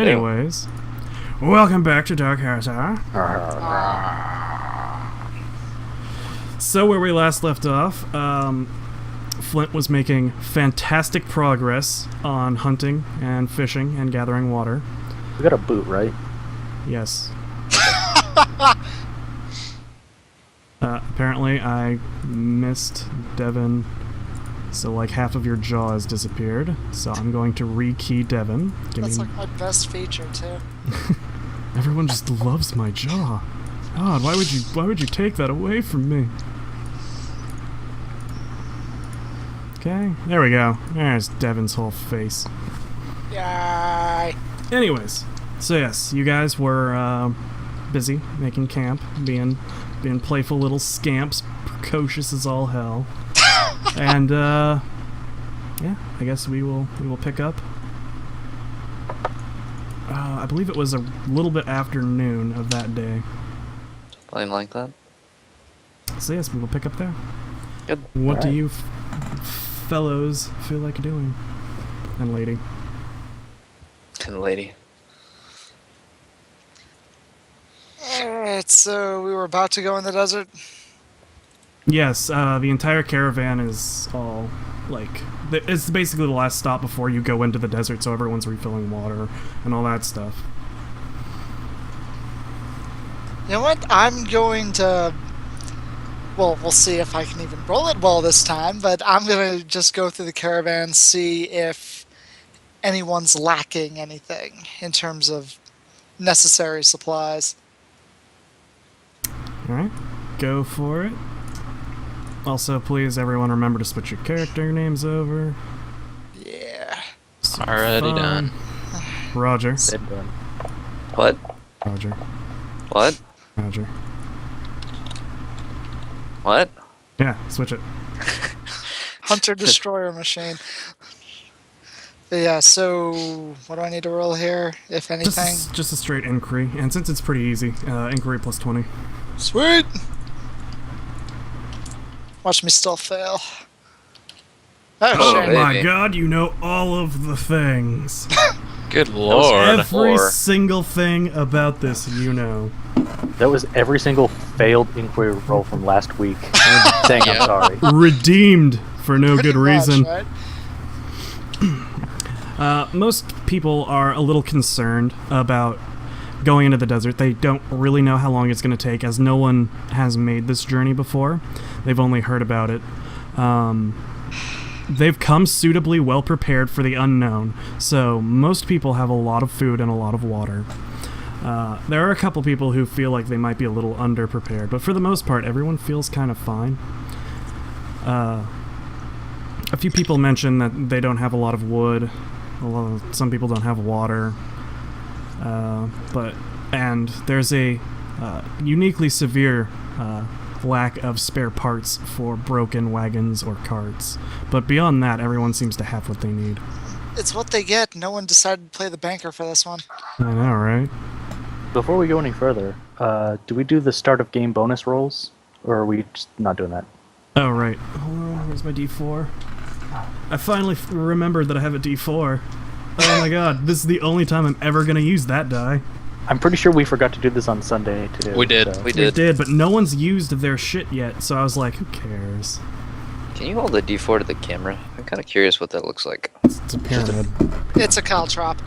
Anyways, welcome back to Dark Heresy. So where we last left off, Flint was making fantastic progress on hunting and fishing and gathering water. We got a boot, right? Yes. Apparently I missed Devin, so like half of your jaw has disappeared, so I'm going to re-key Devin. That's like my best feature too. Everyone just loves my jaw. God, why would you take that away from me? Okay, there we go. There's Devin's whole face. Yay! Anyways, so yes, you guys were busy making camp, being playful little scamps, precocious as all hell. And yeah, I guess we will pick up. I believe it was a little bit after noon of that day. Something like that. So yes, we will pick up there. Good. What do you fellows feel like doing? And lady. And lady. Alright, so we were about to go in the desert. Yes, the entire caravan is all, like, it's basically the last stop before you go into the desert, so everyone's refilling water and all that stuff. You know what? I'm going to... Well, we'll see if I can even roll it well this time, but I'm going to just go through the caravan, see if anyone's lacking anything in terms of necessary supplies. Alright, go for it. Also, please, everyone, remember to switch your character names over. Yeah. Already done. Roger. What? Roger. What? Roger. What? Yeah, switch it. Hunter-Destroyer machine. But yeah, so what do I need to roll here, if anything? Just a straight inquiry, and since it's pretty easy, inquiry plus 20. Sweet! Watch me still fail. Oh shit. my god, you know all of the things. Good lord. Every single thing about this you know. That was every single failed inquiry roll from last week. I'm saying I'm sorry. Redeemed for no Pretty good much, reason. right? Most people are a little concerned about going into the desert. They don't really know how long it's going to take, as no one has made this journey before. They've only heard about it. They've come suitably well prepared for the unknown, so most people have a lot of food and a lot of water. There are a couple people who feel like they might be a little underprepared, but for the most part, everyone feels kind of fine. A few people mentioned that they don't have a lot of wood. Some people don't have water. And there's a uniquely severe lack of spare parts for broken wagons or carts. But beyond that, everyone seems to have what they need. It's what they get. No one decided to play the banker for this one. I know, right? Before we go any further, do we do the start of game bonus rolls? Or are we just not doing that? Oh, right. Hold on, where's my D4? I finally remembered that I have a D4. Oh my god, this is the only time I'm ever gonna use that die. I'm pretty sure we forgot to do this on Sunday too. We did. So. We We did. did, but no one's used their shit yet, so I was like, who cares? Can you hold the D4 to the camera? I'm kind of curious what that looks like. It's a pyramid. It's a caltrop.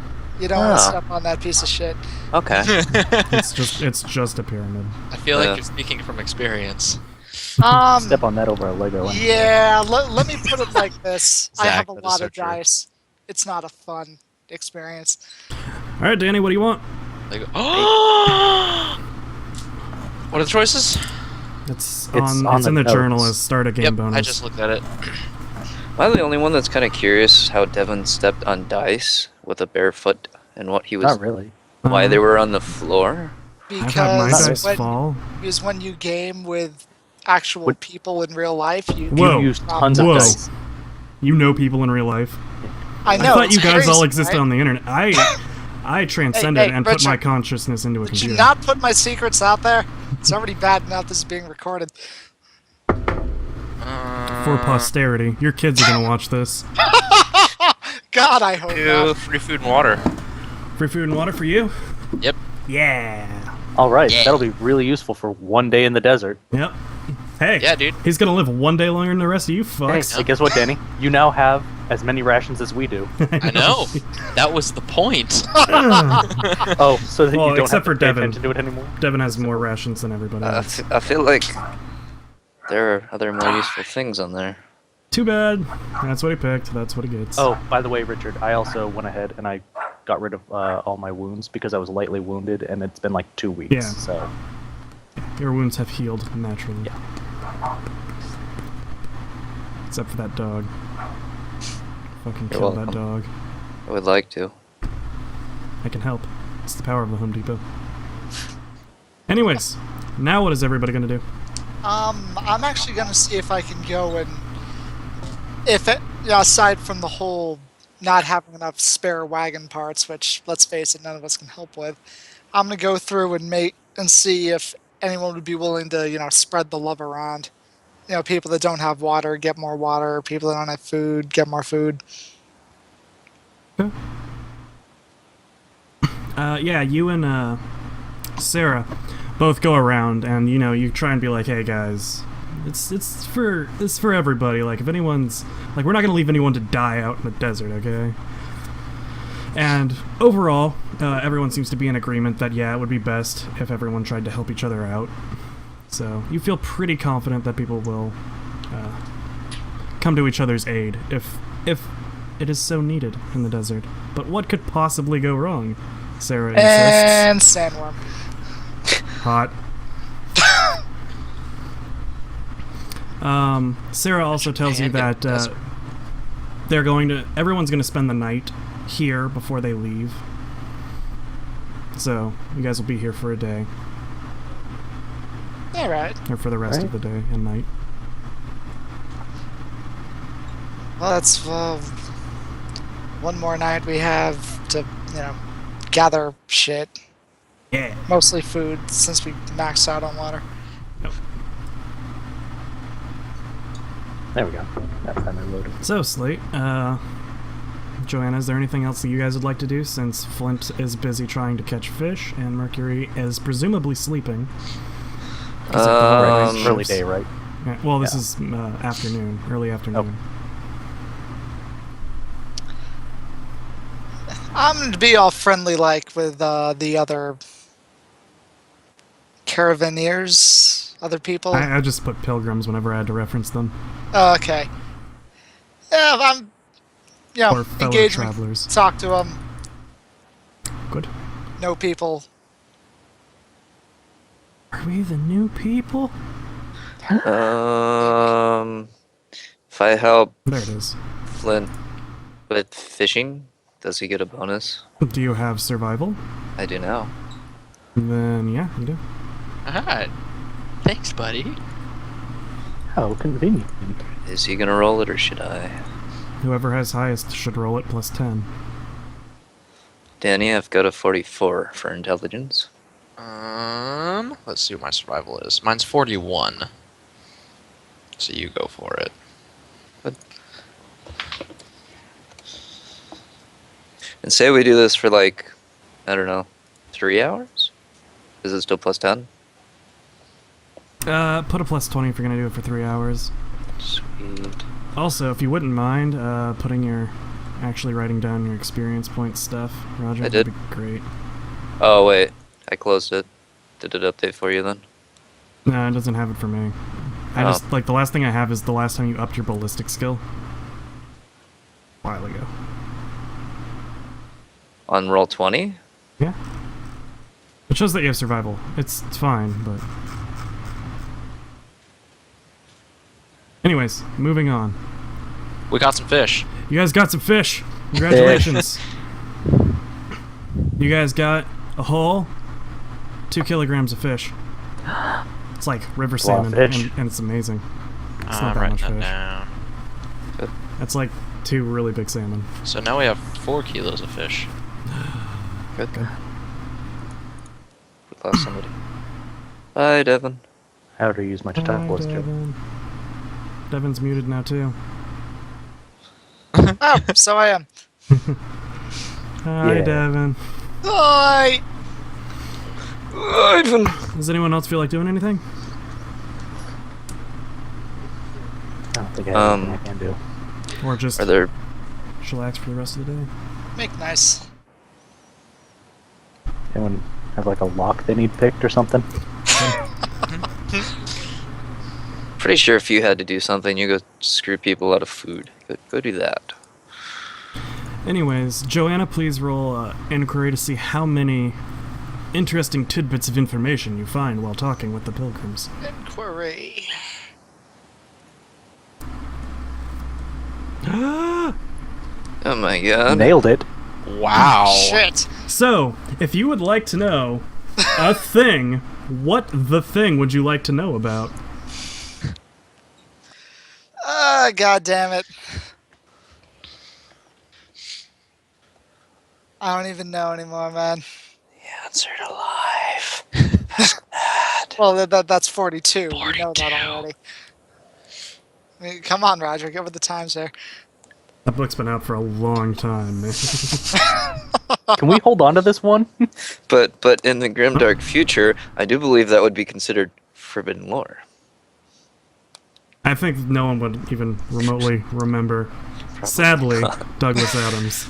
You don't want to step on that piece of shit. Okay. It's just a pyramid. I feel like Yeah. you're speaking from experience. Step on that over a Lego. Yeah, let me put it like this. I have a Zach, that is lot so of true. dice. It's not a fun experience. Alright, Danny, what do you want? They go, what are the choices? It's on in the the journal notes. as start a game Yep, bonus. I just looked at it. Am I the only one that's kind of curious how Devin stepped on dice with a bare foot and what he was, Not really. why they were on the floor? I've had my dice Because fall. when you game with actual What- people in real life, you Whoa. You use tons of Whoa. dice. You know people in real life. I I know. thought it's you guys all crazy, existed right? on the internet. I transcended Hey, and put my Richard, consciousness into a Did you computer. not put my secrets out there? It's already bad enough this is being recorded. For posterity. Your kids are gonna watch this. God, I hope not. Free food and water. Free food and water for you? Yep. Yeah. All right, Yeah. that'll be really useful for one day in the desert. Yep. Hey. Yeah, dude. He's gonna live one day longer than the rest of you Hey, fucks. hey, guess what, Danny? You now have as many rations as we do. I know. That was the point. Oh, so that Well, you don't except have to for pay Devin. attention to it anymore? Devin has more rations than everybody else. I feel like there are other more useful things on there. Too bad. That's what he picked. That's what he gets. Oh, by the way, Richard, I also went ahead and I got rid of all my wounds because I was lightly wounded, and it's been like 2 weeks. Yeah. So Your wounds have healed naturally. Yeah. Except for that dog. Fucking You're kill that welcome. dog. I would like to. I can help. It's the power of the Home Depot. Anyways, now what is everybody gonna do? I'm actually gonna see if I can go and aside from the whole not having enough spare wagon parts, which let's face it, none of us can help with. I'm gonna go through and see if anyone would be willing to, spread the love around. People that don't have water, get more water. People that don't have food, get more food. Yeah, you and Sarah both go around, and you try and be like, "Hey guys, it's for everybody. Like, if anyone's like, we're not gonna leave anyone to die out in the desert, okay?" And overall, everyone seems to be in agreement that it would be best if everyone tried to help each other out. So you feel pretty confident that people will come to each other's aid if it is so needed in the desert. But what could possibly go wrong? Sarah insists. And sandworm. Hot. Sarah also tells you that desert. everyone's gonna spend the night here before they leave. So you guys will be here for a day, All right. or for the rest of the day and night. Well, that's one more night we have to, gather shit. Yeah. Mostly food, since we maxed out on water. there we go. That finally loaded. So Slate, Joanna, is there anything else that you guys would like to do since Flint is busy trying to catch fish and Mercury is presumably sleeping? Right, it's early day, right? Yeah, well, this Yeah. is afternoon, early afternoon. I'm going to be all friendly like with the other caravaneers, other people. I just put pilgrims whenever I had to reference them. Okay. Yeah, I'm, Or fellow engagement. travelers. Talk to them. Good. Know people. Are we the new people? If I help There it is. Flint with fishing, does he get a bonus? Do you have survival? I do now. Then yeah, you do. Alright. Thanks, buddy. How convenient. Is he gonna roll it or should I? Whoever has highest should roll it plus 10. Danny, I've got a 44 for intelligence. Let's see what my survival is. Mine's 41. So you go for it. And say we do this for like, I don't know, 3 hours? Is it still plus 10? Put a plus 20 if you're gonna do it for 3 hours. Sweet. Also, if you wouldn't mind actually writing down your experience point stuff, Roger, I that'd did. be great. Oh wait, I closed it. Did it update for you then? No, it doesn't have it for me. I Oh. just, the last thing I have is the last time you upped your ballistic skill. A while ago. On roll 20? Yeah. It shows that you have survival. It's fine, but... Anyways, moving on. We got some fish. You guys got some fish. Congratulations. You guys got a whole 2 kilograms of fish. It's like river That's a lot of salmon, fish. and it's amazing. It's not I'm that writing much that fish. down. That's like 2 really big salmon. So now we have 4 kilos of fish. Good. Good. We lost somebody. Hi, Devin. How to use my Hi, attack was too. Devin. Devin's muted now too. Oh, so I am. Hi, Yeah. Devin. Oi! Ivan. Does anyone else feel like doing anything? I don't think I have anything I can do. Or just Are there? chillax for the rest of the day? Make nice. Anyone have like a lock they need picked or something? Pretty sure if you had to do something, you go screw people out of food. Go do that. Anyways, Joanna, please roll inquiry to see how many interesting tidbits of information you find while talking with the pilgrims. Inquiry. Oh my god. Nailed it. Wow. Shit. So, if you would like to know a thing, what the thing would you like to know about? God damn it. I don't even know anymore, man. The answer to life. Well, that's 42. 42. We know that already. I mean, come on, Roger. Get with the times there. That book's been out for a long time, man. Can we hold on to this one? But in the grimdark future, I do believe that would be considered forbidden lore. I think no one would even remotely remember. Sadly, Douglas Adams.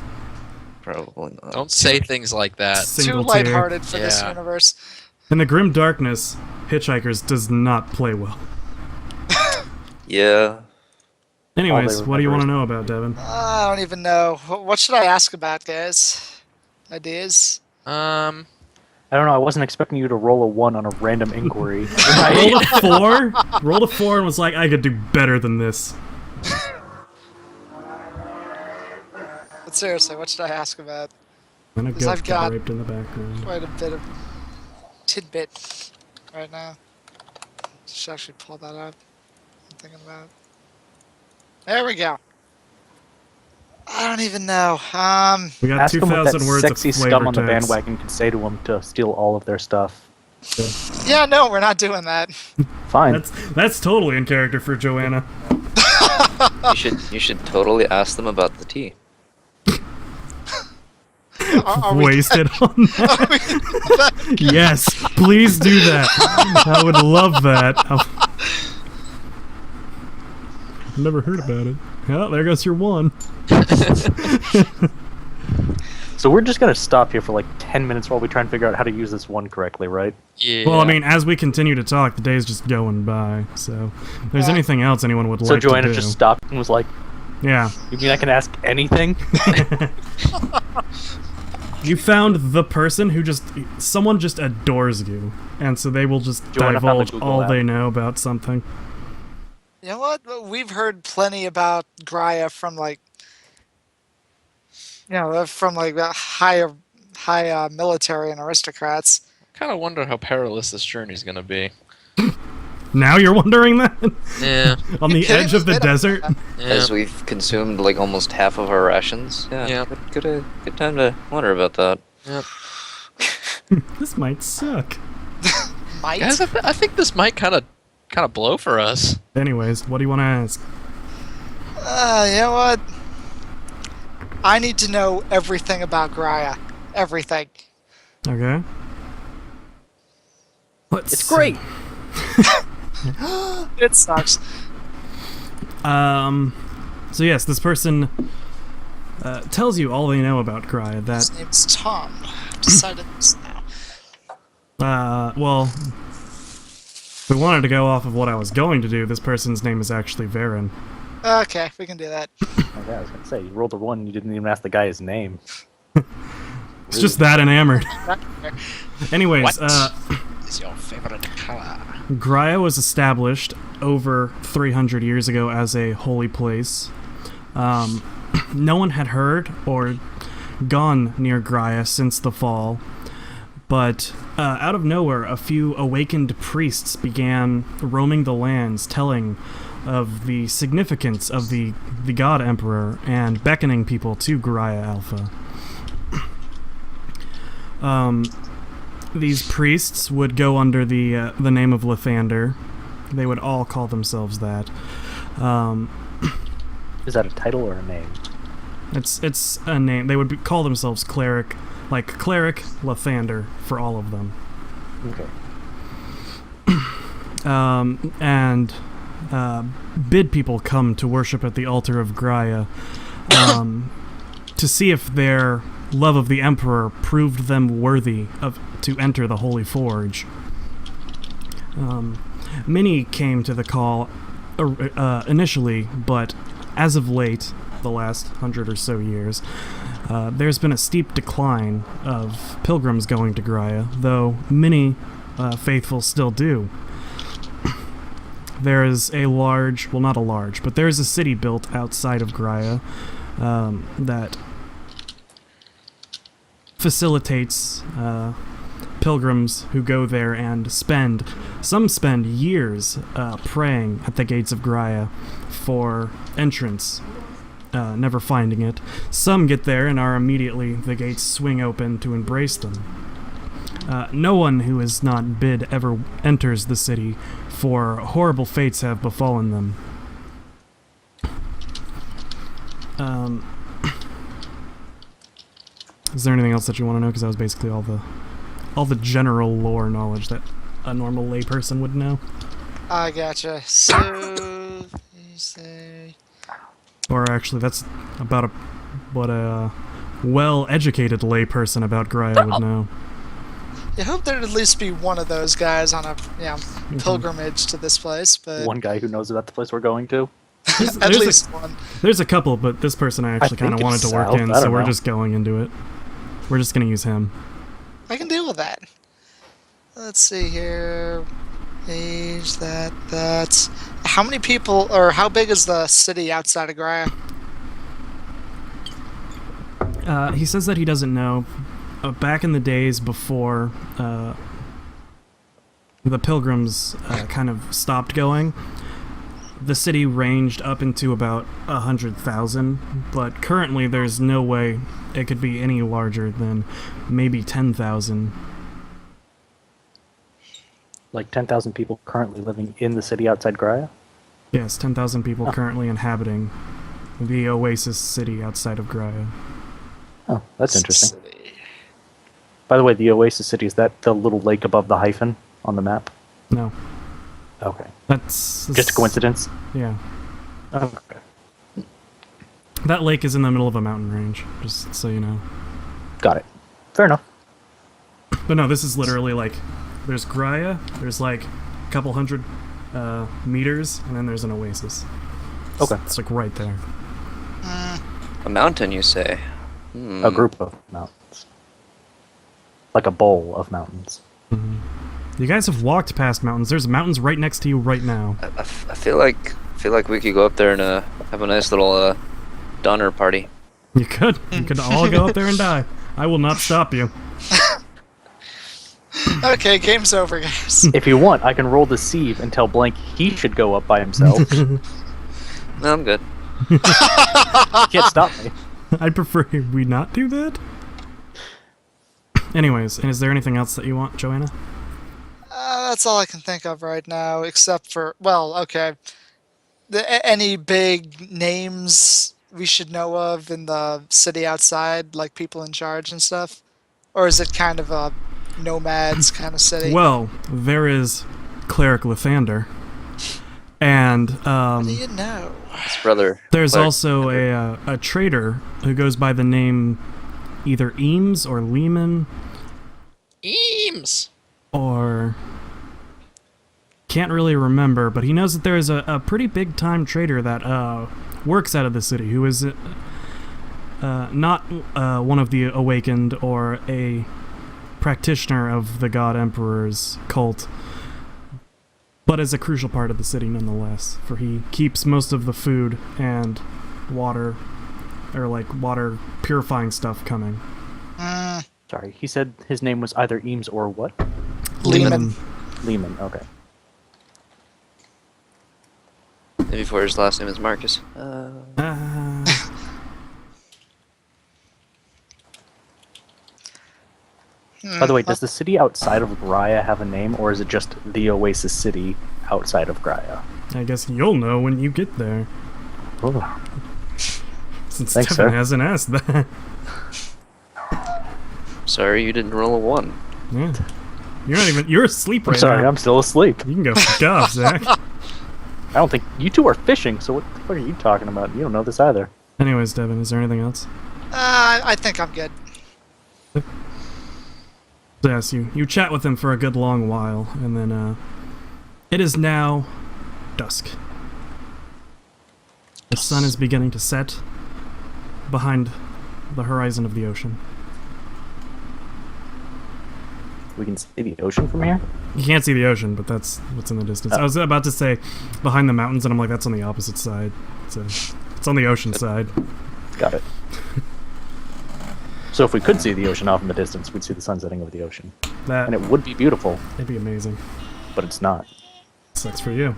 Probably not. Don't say things like that. Too Single tier. lighthearted for this Yeah. universe. In the grim darkness, Hitchhikers does not play well. Yeah. Anyways, All they what do you want to remember know about, Devin? I don't even know. What should I ask about, guys? Ideas? I don't know. I wasn't expecting you to roll a 1 on a random inquiry. Rolled a 4. Rolled a 4 and was like, I could do better than this. But seriously, what should I ask about? And a Because goat I've got got- raped in the background. Quite a bit of tidbit right now. Should actually pull that up. I'm thinking about. There we go. I don't even know. We got Ask them what that 2,000 words sexy of flavor scum on the text. bandwagon can say to them to steal all of their stuff. Yeah, no, we're not doing that. Fine. That's totally in character for Joanna. You should totally ask them about the tea. Are we- Wasted on that. Yes, please do that. I would love that. I've never heard about it. Oh, there goes your 1. So we're just gonna stop here for like 10 minutes while we try and figure out how to use this 1 correctly, right? Yeah. Well, I mean, as we continue to talk, the day's just going by. So, if there's Yeah. anything else anyone would So like to Joanna do, just stopped and was like, yeah, "You mean I can ask anything?" you found the person who someone just adores you, and so they will just Joanna found the divulge Google all app. they know about something. You know what? We've heard plenty about Graia from like, high military and aristocrats. kind of wonder how perilous this journey's gonna be. Now you're wondering that Yeah. on the kidding edge of me? the They don't desert. know Yeah. As we've consumed like almost half of our rations. Yeah. Yeah. Good time to wonder about that. Yep. This might suck. Might. Guys, I think this might kind of blow for us. Anyways, what do you want to ask? You know what? I need to know everything about Graia. Everything. Okay. Let's It's great. It sucks. So yes, this person tells you all they know about Graia. That His name's Tom. I've decided this now. well, if we wanted to go off of what I was going to do, this person's name is actually Varen. Okay, we can do that. Okay, I was gonna say you rolled a 1 and you didn't even ask the guy his name. It's just that enamored. Anyways, What? Is your favorite color? Graia was established over 300 years ago as a holy place. No one had heard or gone near Graia since the fall, but out of nowhere, a few awakened priests began roaming the lands, telling of the significance of the God Emperor and beckoning people to Graia Alpha. These priests would go under the name of Lathander. They would all call themselves that. Is that a title or a name? It's a name. They would call themselves cleric like cleric, Lathander for all of them. Okay. And bid people come to worship at the altar of Graia to see if their love of the Emperor proved them worthy to enter the Holy Forge. Many came to the call initially, but as of late, the last 100 or so years, there's been a steep decline of pilgrims going to Graia, though many faithful still do. There is a large, well, not a large, but there is a city built outside of Graia that facilitates pilgrims who go there and some spend years praying at the gates of Graia for entrance, never finding it. Some get there and are immediately, the gates swing open to embrace them. No one who is not bid ever enters the city, for horrible fates have befallen them. Is there anything else that you want to know? Because that was basically all the general lore knowledge that a normal layperson would know. I gotcha. So, you say... Or actually, that's about what a well-educated layperson about Graia would know. I hope there'd at least be one of those guys on a pilgrimage to this place, but One guy who knows about the place we're going to. at least one. There's a couple, but this person I actually kind of think wanted it's to work south, in, I so don't we're know. just going into it. We're just going to use him. I can deal with that. Let's see here. Age, that's... How many people, or how big is the city outside of Graia? He says that he doesn't know. Back in the days before the pilgrims kind of stopped going, the city ranged up into about 100,000, but currently there's no way it could be any larger than maybe 10,000. Like 10,000 people currently living in the city outside Graia? Yes, 10,000 people currently inhabiting the oasis city outside of Graia. Oh, that's interesting. By the way, the Oasis City, is that the little lake above the hyphen on the map? No, Okay. that's... Just a coincidence? Yeah. Okay. That lake is in the middle of a mountain range, just so you know. Got it. Fair enough. But no, this is literally like, there's Graia, there's like a couple hundred meters, and then there's an oasis. Okay. It's like right there. A mountain, you say? A group of mountains. Like a bowl of mountains. You guys have walked past mountains. There's mountains right next to you right now. I feel like we could go up there and have a nice little Donner party. You could. You could all go up there and die. I will not stop you. Okay, game's over, guys. If you want, I can roll deceive and tell Blank he should go up by himself. You No, I'm good. can't stop me. I'd prefer we not do that. Anyways, is there anything else that you want, Joanna? That's all I can think of right now, except for, well, okay. Any big names we should know of in the city outside, like people in charge and stuff? Or is it kind of a nomads kind of city? Well, there is Cleric Lathander. And What do you know? His brother. there's Cleric. also a trader who goes by the name either Eames or Lehman, Eames! or can't really remember, but he knows that there is a pretty big time trader that works out of the city who is not one of the awakened or a practitioner of the God Emperor's cult, but is a crucial part of the city nonetheless, for he keeps most of the food and water, or like water purifying stuff coming. Sorry, he said his name was either Eames or what? Lehman. Lehman, okay. Maybe for his last name is Marcus. By the way, does the city outside of Graia have a name, or is it just the Oasis City outside of Graia? I guess you'll know when you get there, Oh, since Thanks, Stefan sir. hasn't asked that. Sorry, you didn't roll a 1. Yeah. You're not even. You're asleep I'm right sorry, now. I'm still asleep. You can go fuck off, Zach. I don't think you two are fishing. So what the fuck are you talking about? You don't know this either. Anyways, Devin, is there anything else? I think I'm good. Yes, you chat with him for a good long while, and then it is now dusk. The sun is beginning to set behind the horizon of the ocean. We can see the ocean from here. You can't see the ocean, but that's what's in the distance. I was about to say behind the mountains, and I'm like, that's on the opposite side. So it's on the ocean side. Got it. So if we could see the ocean off in the distance, we'd see the sun setting over the ocean, That and it would be beautiful. it'd be amazing. But it's not. Sucks for you.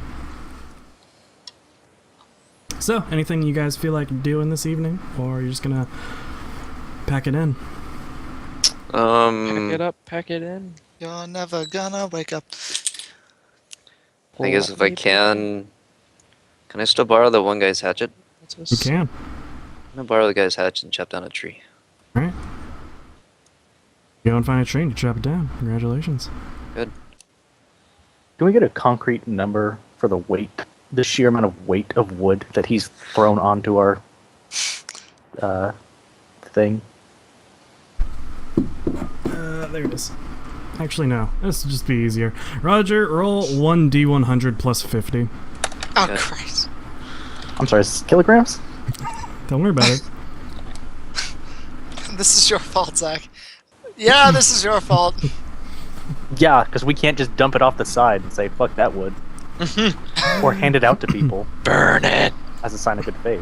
So, anything you guys feel like doing this evening, or are you just gonna pack it in? Pack it up, pack it in. You're never gonna wake up. I guess if I can I still borrow the one guy's hatchet? You can. I'm gonna borrow the guy's hatchet and chop down a tree. All right. Go and find a tree and you chop it down. Congratulations. Good. Can we get a concrete number for the weight, the sheer amount of weight of wood that he's thrown onto our thing? There it is. Actually, no. This will just be easier. Roger, roll 1d100 plus 50. Oh, Yeah. Christ. I'm sorry, is this kilograms? Don't worry about it. This is your fault, Zach. Yeah, this is your fault. Yeah, because we can't just dump it off the side and say, fuck that wood. Or hand it out to people Burn it. as a sign of good faith.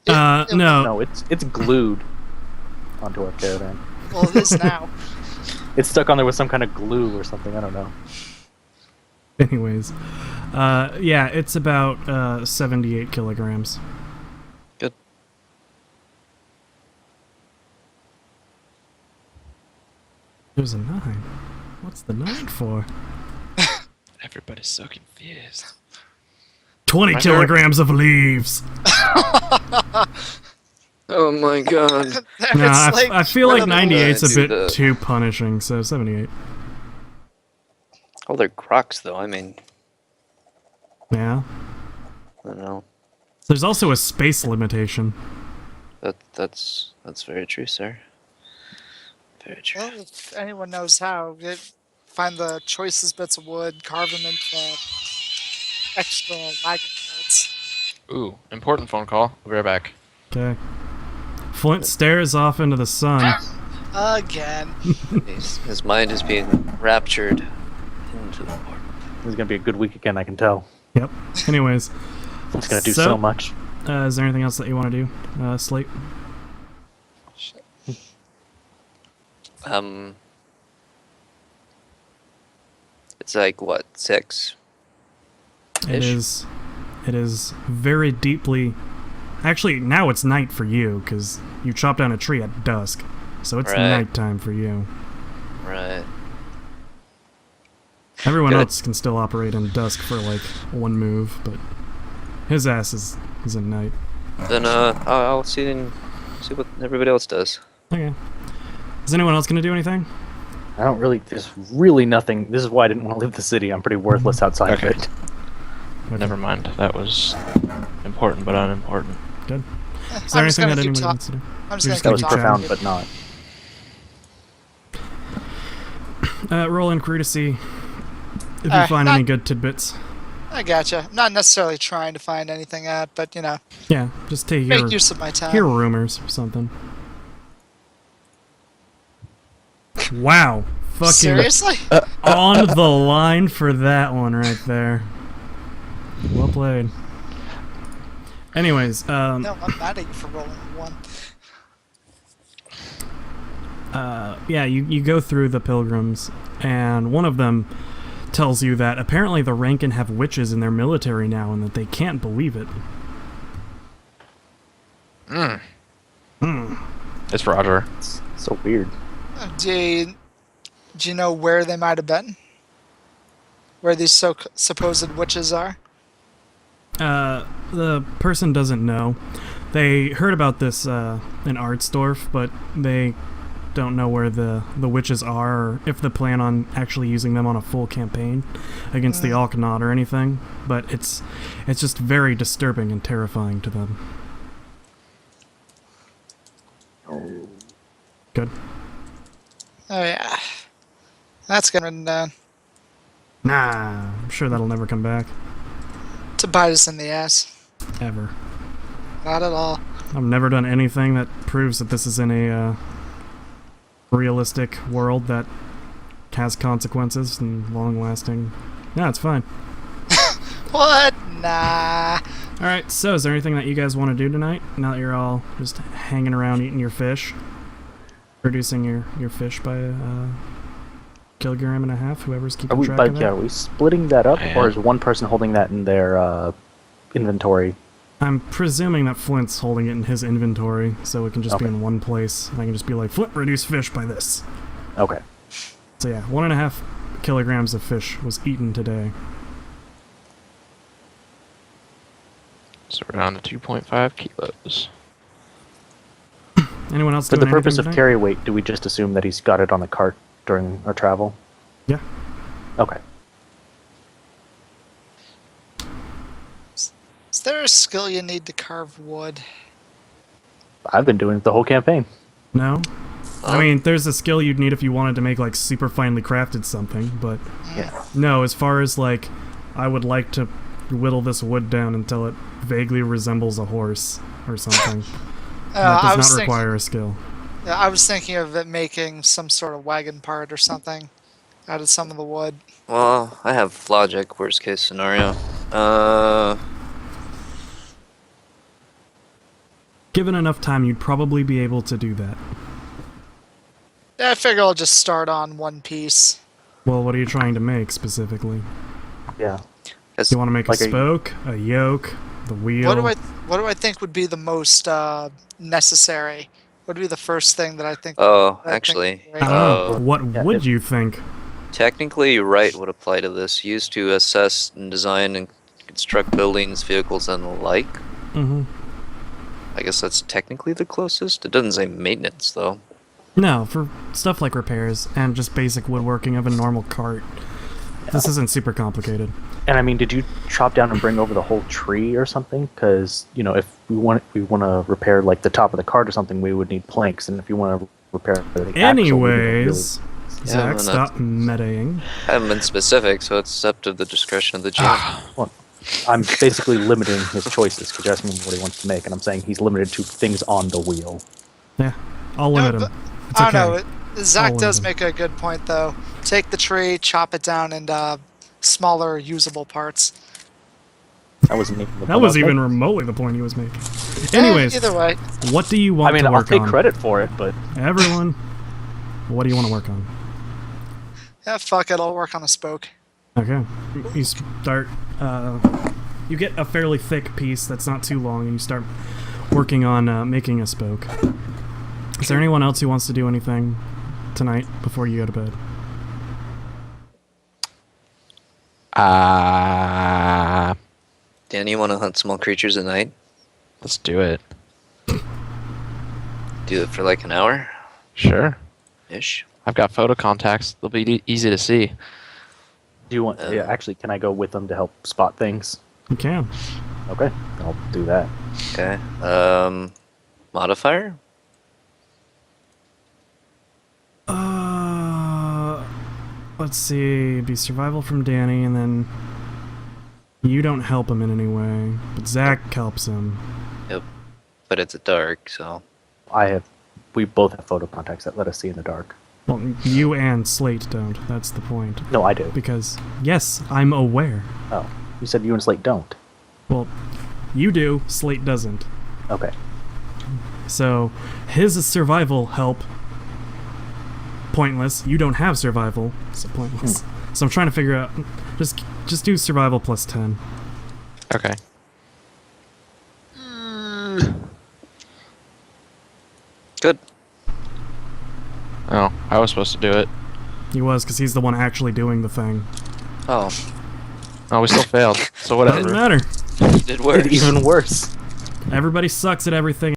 No. No, it's glued onto our caravan. Well, it is now. It's stuck on there with some kind of glue or something, I don't know. Anyways. Yeah, it's about 78 kilograms. Good. There's a 9. What's the 9 for? Everybody's so confused. 20 Roger. kilograms of leaves. Oh my god. No, It's like I feel one like of the- 98's a do bit the- too punishing, so 78. Oh, they're crocs though, I mean, Yeah. I don't know. There's also a space limitation. That's very true, sir. Very true. Well, if anyone knows how, find the choicest bits of wood, carve them into extra wagon parts. Ooh, important phone call. I'll be right back. Okay. Flint stares off into the sun. Again. His mind is being raptured into the warp. This is gonna be a good week again, I can tell. Yep. Anyways, It's gonna do so much. is there anything else that you want to do, Slate? It's like what, 6? It is very deeply. Actually, now it's night for you because you chopped down a tree at dusk, so it's Right. nighttime for you. Right. Everyone Good. else can still operate in dusk for like one move, but his ass is in night. Then I'll see what everybody else does. Okay. Is anyone else gonna do anything? I don't really, there's really nothing. This is why I didn't want to leave the city. I'm pretty worthless outside Okay. of it. Okay. Never mind. That was important but unimportant. Good. Is I'm there just anything gonna that keep anybody talking. wants to do? I'm You're just That gonna was keep profound, talking. but not. Roll in crew to see if you Alright, find not- any good tidbits. I gotcha. I'm not necessarily trying to find anything out, but you know, Yeah, just to hear make use of my time. hear rumors or something. Wow. Fucking Seriously? on the line for that one right there. Well played. Anyways, No, I'm mad at you for rolling a 1. yeah, you go through the pilgrims, and one of them tells you that apparently the Rankin have witches in their military now, and that they can't believe it. It's Roger. It's so weird. Do you know where they might have been? Where these supposed witches are? The person doesn't know. They heard about this in Artsdorf, but they don't know where the witches are, or if they plan on actually using them on a full campaign against the Alkanaut or anything. But it's just very disturbing and terrifying to them. Good. Oh yeah. That's getting written down. Nah, I'm sure that'll never come back. To bite us in the ass. Ever. Not at all. I've never done anything that proves that this is in a realistic world that has consequences and long-lasting. Yeah, it's fine. What? Nah. Alright, so is there anything that you guys want to do tonight? Now that you're all just hanging around eating your fish? Producing your fish by a kilogram and a half, whoever's keeping track of that? Are we splitting that up, or is one person holding that in their inventory? I'm presuming that Flint's holding it in his inventory, so it can just be in one place. And I can just be like, Flint, reduce fish by this. Okay. So yeah, 1.5 kilograms of fish was eaten today. So we're down to 2.5 kilos. Anyone else For doing the purpose anything of tonight? carry weight, do we just assume that he's got it on the cart during our travel? Yeah. Okay. Is there a skill you need to carve wood? I've been doing it the whole campaign. No? I mean, there's a skill you'd need if you wanted to make, like, super finely crafted something, but Yeah. no, as far as, like, I would like to whittle this wood down until it vaguely resembles a horse or something. That I does was not thinking, require a skill. yeah, I was thinking of it making some sort of wagon part or something out of some of the wood. Well, I have logic, worst case scenario. Given enough time, you'd probably be able to do that. Yeah, I figure I'll just start on one piece. Well, what are you trying to make, specifically? Yeah. You want to make Like a a- spoke, a yoke, the wheel? What do I think would be the most necessary? What would be the first thing that I think? Oh, that I think actually, would be great? Oh, what Yeah, would if- you think? technically, right would apply to this. Used to assess and design and construct buildings, vehicles, and the like. Mm-hmm. I guess that's technically the closest. It doesn't say maintenance, though. No, for stuff like repairs and just basic woodworking of a normal cart. This isn't super complicated. And I mean, did you chop down and bring over the whole tree or something? Because if we want to repair like the top of the cart or something, we would need planks. And if you want to repair the axle, Anyways, Yeah, Zach, no, stop metaing. I haven't been specific, so it's up to the discretion of the GM. I'm basically limiting his choices because you're asking him what he wants to make, and I'm saying he's limited to things on the wheel. Yeah, I'll limit him. It's I okay. don't know. Zach I'll does limit make a good point, though. Take the tree, chop it down into smaller, usable parts. That wasn't even the That point was I even making. remotely the point he was making. Anyways, Either way. what do you want I mean, to I'll work take on? credit for it, but Everyone, what do you want to work on? Yeah, fuck it. I'll work on a spoke. Okay. You start, you get a fairly thick piece that's not too long, and you start working on making a spoke. Is there anyone else who wants to do anything tonight before you go to bed? Danny, you want to hunt small creatures at night? Let's do it. Do it for like an hour? Sure. Ish. I've got photo contacts. They'll be easy to see. do you want? Yeah, actually, can I go with them to help spot things? You can. Okay, I'll do that. Okay. Modifier? Let's see. It'd be survival from Danny, and then you don't help him in any way, but Zach helps him. Yep. But it's dark, so. We both have photo contacts that let us see in the dark. Well, you and Slate don't. That's the point. No, I do. Because, yes, I'm aware. Oh, you said you and Slate don't. Well, you do, Slate doesn't. Okay. So, his is survival help. Pointless. You don't have survival, so pointless. So I'm trying to figure out... Just do survival plus 10. Okay. Good. Oh, I was supposed to do it. He was, because he's the one actually doing the thing. Oh, Oh, we still failed. So Doesn't whatever. matter. did worse. Even worse. Everybody sucks at everything.